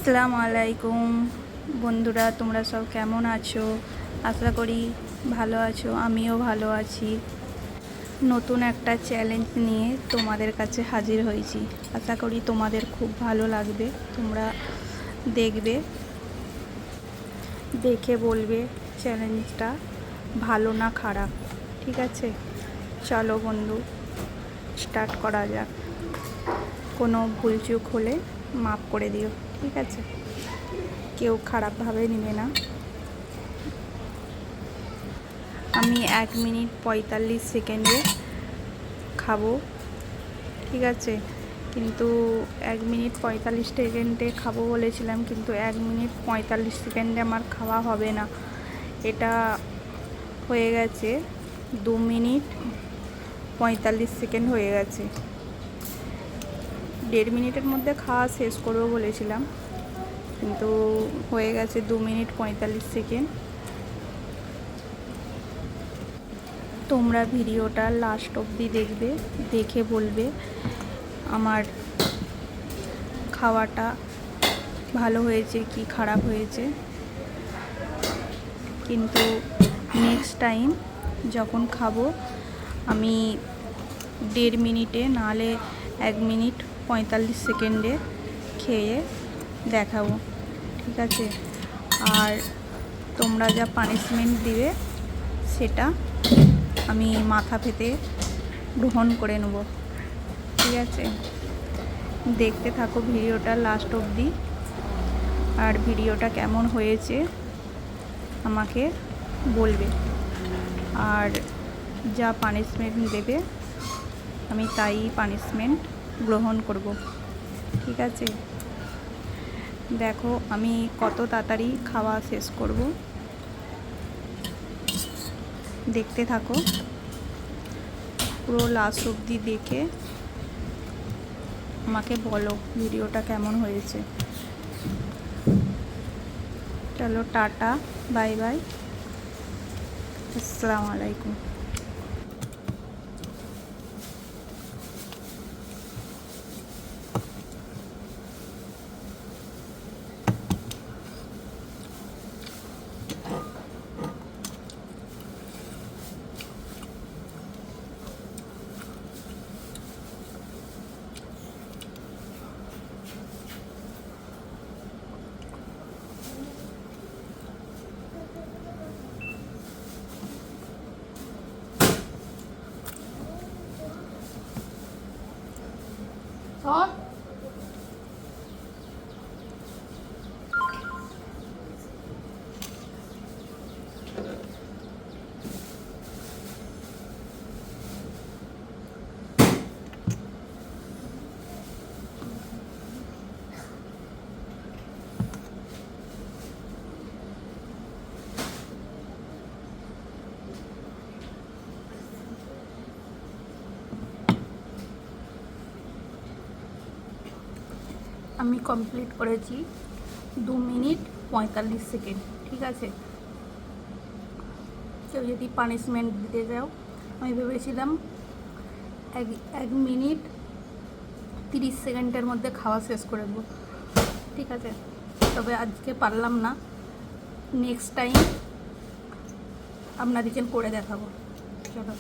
আসসালামু আলাইকুম বন্ধুরা, তোমরা সব কেমন আছো? আশা করি ভালো আছো। আমিও ভালো আছি। নতুন একটা চ্যালেঞ্জ নিয়ে তোমাদের কাছে হাজির হয়েছি। আশা করি তোমাদের খুব ভালো লাগবে। তোমরা দেখবে, দেখে বলবে চ্যালেঞ্জটা ভালো না খারাপ। ঠিক আছে, চলো বন্ধু, স্টার্ট করা যাক। কোনো ভুলচুক হলে মাফ করে দিও, ঠিক আছে? কেউ খারাপভাবে নেবে না। আমি 1 মিনিট 45 সেকেন্ডে খাবো, ঠিক আছে? কিন্তু 1 মিনিট 45 সেকেন্ডে খাবো বলেছিলাম, কিন্তু 1 মিনিট 45 সেকেন্ডে আমার খাওয়া হবে না। এটা হয়ে গেছে 2 মিনিট 45 সেকেন্ড হয়ে গেছে। 1.5 মিনিটের মধ্যে খাওয়া শেষ করবো বলেছিলাম, কিন্তু হয়ে গেছে 2 মিনিট 45 সেকেন্ড। তোমরা ভিডিওটা লাস্ট অবধি দেখবে, দেখে বলবে আমার খাওয়াটা ভালো হয়েছে কি খারাপ হয়েছে। কিন্তু নেক্সট টাইম যখন খাবো আমি 1.5 মিনিটে, নাহলে 1 মিনিট 45 সেকেন্ডে খেয়ে দেখাবো, ঠিক আছে? আর তোমরা যা পানিশমেন্ট দিবে সেটা আমি মাথা পেতে গ্রহণ করে নেব, ঠিক আছে? দেখতে থাকো ভিডিওটা লাস্ট অবধি। আর ভিডিওটা কেমন হয়েছে আমাকে বলবে। আর যা পানিশমেন্ট দেবে আমি তাই পানিশমেন্ট গ্রহণ করব, ঠিক আছে? দেখো আমি কত তাড়াতাড়ি খাওয়া শেষ করব, দেখতে থাকো পুরো লাস্ট অবধি দেখে আমাকে বলো ভিডিওটা কেমন হয়েছে। চলো, টাটা, বাই বাই, আসসালামু আলাইকুম। আমি কমপ্লিট করেছি 2 মিনিট 45 সেকেন্ড, ঠিক আছে? কেউ যদি পানিশমেন্ট দিতে যাও, আমি ভেবেছিলাম 1 মিনিট 30 সেকেন্ডের মধ্যে খাওয়া শেষ করে দেবো, ঠিক আছে? তবে আজকে পারলাম না। নেক্সট টাইম আপনাদেরকে করে দেখাবো। চলো।